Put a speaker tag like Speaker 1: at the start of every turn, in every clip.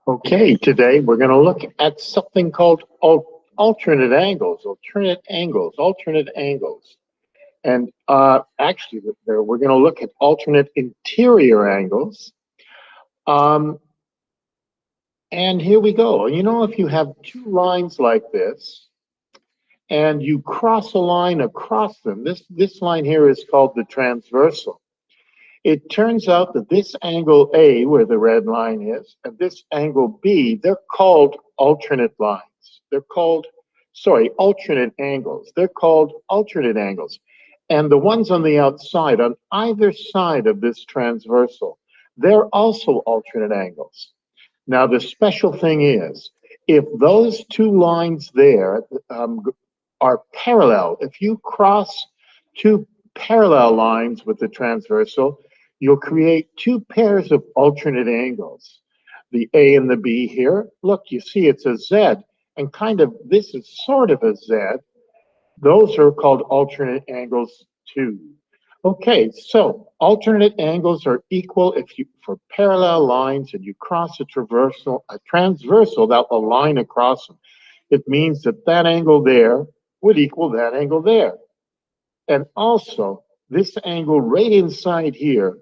Speaker 1: Okay, today we're going to look at something called alternate angles, alternate angles. And actually, we're going to look at alternate interior angles. Um, and here we go. You know, if you have two lines like this, and you cross a line across them, this line here is called the transversal. It turns out that this angle A, where the red line is, and this angle B, they're called alternate lines. They're called, sorry, alternate angles. They're called alternate angles. And the ones on the outside, on either side of this transversal, they're also alternate angles. Now, the special thing is, if those two lines there are parallel, if you cross two parallel lines with the transversal, you'll create two pairs of alternate angles. The A and the B here, look, you see it's a Z, and kind of this is sort of a Z. Those are called alternate angles too. Okay, so alternate angles are equal if you for parallel lines and you cross a transversal, that a line across them. It means that that angle there would equal that angle there. And also, this angle right inside here,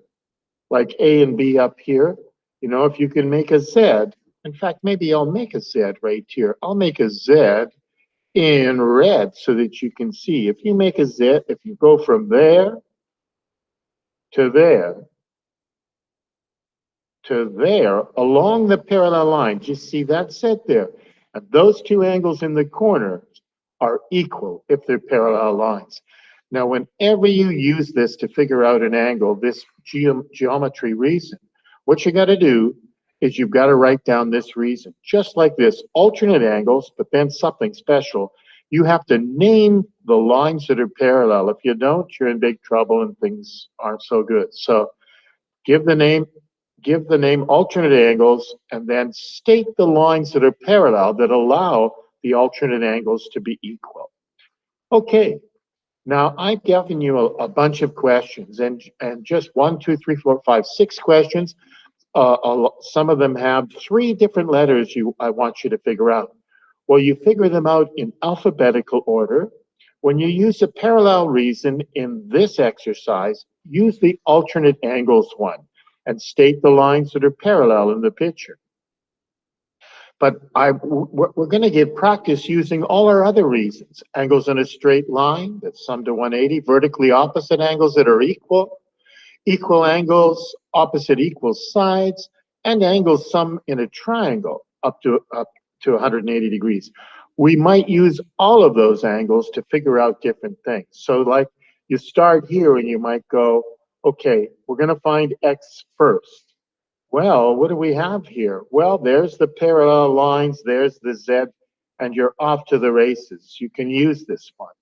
Speaker 1: like A and B up here, you know, if you can make a Z, in fact, maybe I'll make a Z right here. I'll make a Z in red so that you can see. If you make a Z, if you go from there to there to there along the parallel line, just see that set there. And those two angles in the corner are equal if they're parallel lines. Now, whenever you use this to figure out an angle, this geometry reason, what you got to do is you've got to write down this reason, just like this, alternate angles, but then something special. You have to name the lines that are parallel. If you don't, you're in big trouble and things aren't so good. So give the name alternate angles, and then state the lines that are parallel that allow the alternate angles to be equal. Okay, now I've given you a bunch of questions, and just 1, 2, 3, 4, 5, 6 questions. Some of them have 3 different letters I want you to figure out. Well, you figure them out in alphabetical order. When you use a parallel reason in this exercise, use the alternate angles one and state the lines that are parallel in the picture. But we're going to get practice using all our other reasons. Angles in a straight line that sum to 180, vertically opposite angles that are equal, equal angles opposite equal sides, and angles sum in a triangle up to 180 degrees. We might use all of those angles to figure out different things. So like you start here and you might go, okay, we're going to find X first. Well, what do we have here? Well, there's the parallel lines, there's the Z, and you're off to the races. You can use this one.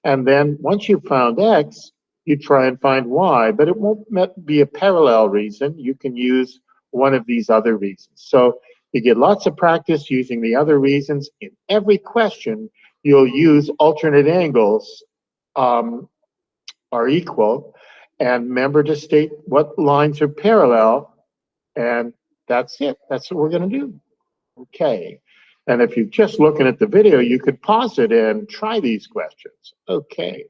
Speaker 1: And then once you've found X, you try and find Y, but it won't be a parallel reason. You can use one of these other reasons. So you get lots of practice using the other reasons. In every question, you'll use alternate angles are equal. And remember to state what lines are parallel. And that's it. That's what we're going to do. Okay. And if you're just looking at the video, you could pause it and try these questions. Okay.